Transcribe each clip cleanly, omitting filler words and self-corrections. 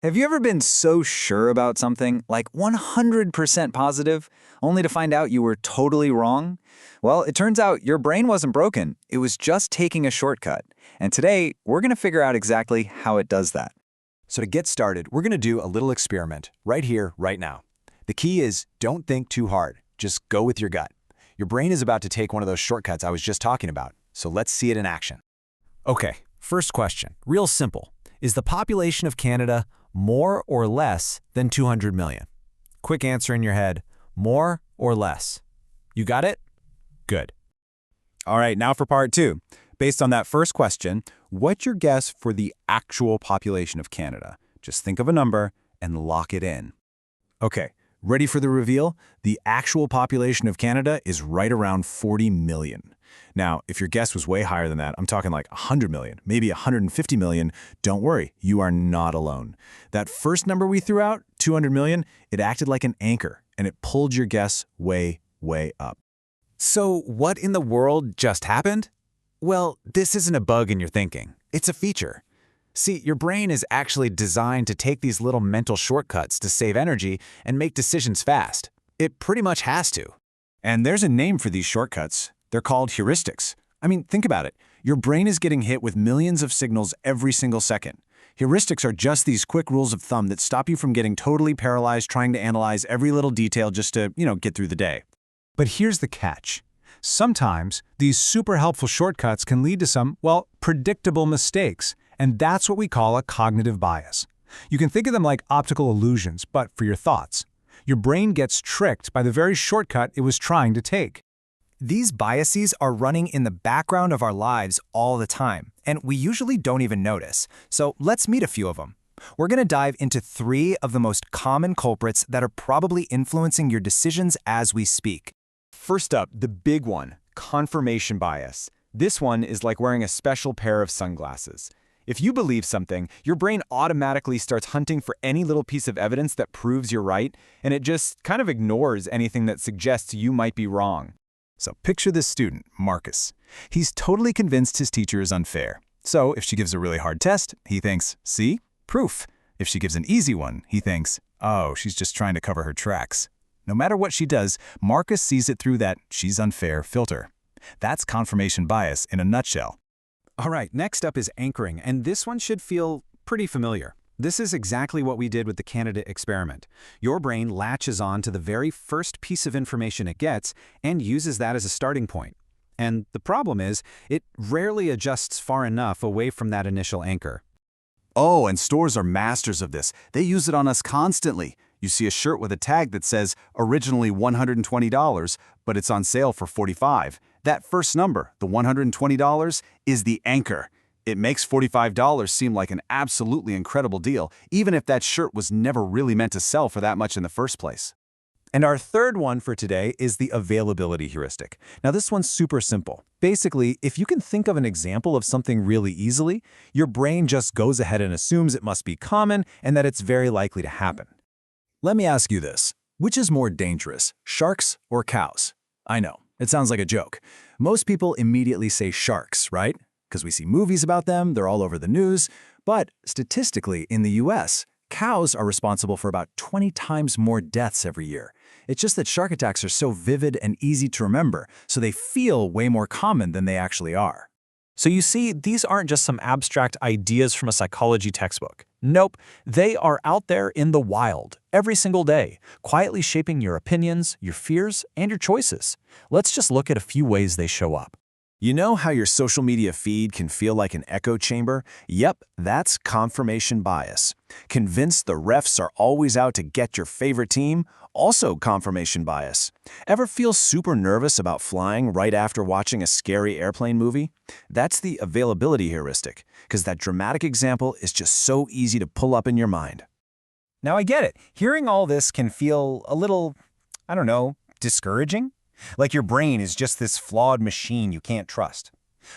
Have you ever been so sure about something, like 100% positive, only to find out you were totally wrong? Well, it turns out your brain wasn't broken, it was just taking a shortcut. And today, we're going to figure out exactly how it does that. So to get started, we're going to do a little experiment right here, right now. The key is don't think too hard. Just go with your gut. Your brain is about to take one of those shortcuts I was just talking about. So let's see it in action. Okay, first question. Real simple. Is the population of Canada more or less than 200 million? Quick answer in your head. More or less? You got it? Good. All right, now for part two. Based on that first question, what's your guess for the actual population of Canada? Just think of a number and lock it in. Okay, ready for the reveal? The actual population of Canada is right around 40 million. Now, if your guess was way higher than that, I'm talking like 100 million, maybe 150 million, don't worry, you are not alone. That first number we threw out, 200 million, it acted like an anchor, and it pulled your guess way, way up. So what in the world just happened? Well, this isn't a bug in your thinking. It's a feature. See, your brain is actually designed to take these little mental shortcuts to save energy and make decisions fast. It pretty much has to. And there's a name for these shortcuts. They're called heuristics. I mean, think about it. Your brain is getting hit with millions of signals every single second. Heuristics are just these quick rules of thumb that stop you from getting totally paralyzed trying to analyze every little detail just to, get through the day. But here's the catch. Sometimes these super helpful shortcuts can lead to some, predictable mistakes, and that's what we call a cognitive bias. You can think of them like optical illusions, but for your thoughts. Your brain gets tricked by the very shortcut it was trying to take. These biases are running in the background of our lives all the time, and we usually don't even notice. So let's meet a few of them. We're going to dive into 3 of the most common culprits that are probably influencing your decisions as we speak. First up, the big one, confirmation bias. This one is like wearing a special pair of sunglasses. If you believe something, your brain automatically starts hunting for any little piece of evidence that proves you're right, and it just kind of ignores anything that suggests you might be wrong. So picture this student, Marcus. He's totally convinced his teacher is unfair. So if she gives a really hard test, he thinks, see, proof. If she gives an easy one, he thinks, oh, she's just trying to cover her tracks. No matter what she does, Marcus sees it through that she's unfair filter. That's confirmation bias in a nutshell. All right, next up is anchoring, and this one should feel pretty familiar. This is exactly what we did with the candidate experiment. Your brain latches on to the very first piece of information it gets and uses that as a starting point. And the problem is, it rarely adjusts far enough away from that initial anchor. Oh, and stores are masters of this. They use it on us constantly. You see a shirt with a tag that says originally $120, but it's on sale for $45. That first number, the $120, is the anchor. It makes $45 seem like an absolutely incredible deal, even if that shirt was never really meant to sell for that much in the first place. And our third one for today is the availability heuristic. Now this one's super simple. Basically, if you can think of an example of something really easily, your brain just goes ahead and assumes it must be common and that it's very likely to happen. Let me ask you this. Which is more dangerous, sharks or cows? I know, it sounds like a joke. Most people immediately say sharks, right? Because we see movies about them, they're all over the news. But statistically, in the US, cows are responsible for about 20 times more deaths every year. It's just that shark attacks are so vivid and easy to remember, so they feel way more common than they actually are. So you see, these aren't just some abstract ideas from a psychology textbook. Nope, they are out there in the wild, every single day, quietly shaping your opinions, your fears, and your choices. Let's just look at a few ways they show up. You know how your social media feed can feel like an echo chamber? Yep, that's confirmation bias. Convinced the refs are always out to get your favorite team? Also confirmation bias. Ever feel super nervous about flying right after watching a scary airplane movie? That's the availability heuristic, because that dramatic example is just so easy to pull up in your mind. Now I get it. Hearing all this can feel a little, discouraging. Like your brain is just this flawed machine you can't trust.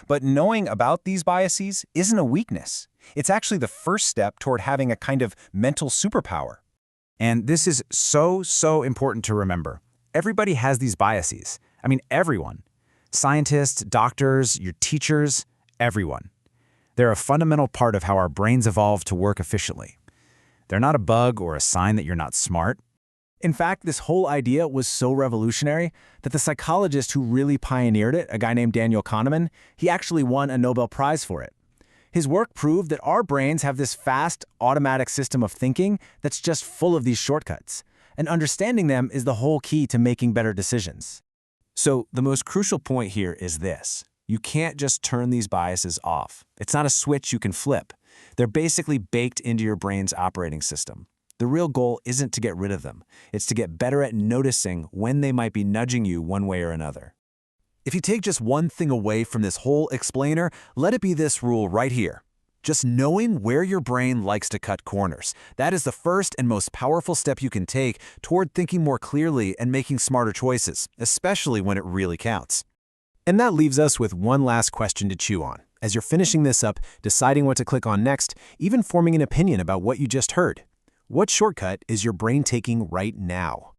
But knowing about these biases isn't a weakness. It's actually the first step toward having a kind of mental superpower. And this is so important to remember. Everybody has these biases. I mean, everyone. Scientists, doctors, your teachers, everyone. They're a fundamental part of how our brains evolve to work efficiently. They're not a bug or a sign that you're not smart. In fact, this whole idea was so revolutionary that the psychologist who really pioneered it, a guy named Daniel Kahneman, he actually won a Nobel Prize for it. His work proved that our brains have this fast, automatic system of thinking that's just full of these shortcuts, and understanding them is the whole key to making better decisions. So the most crucial point here is this. You can't just turn these biases off. It's not a switch you can flip. They're basically baked into your brain's operating system. The real goal isn't to get rid of them. It's to get better at noticing when they might be nudging you one way or another. If you take just one thing away from this whole explainer, let it be this rule right here. Just knowing where your brain likes to cut corners. That is the first and most powerful step you can take toward thinking more clearly and making smarter choices, especially when it really counts. And that leaves us with one last question to chew on. As you're finishing this up, deciding what to click on next, even forming an opinion about what you just heard. What shortcut is your brain taking right now?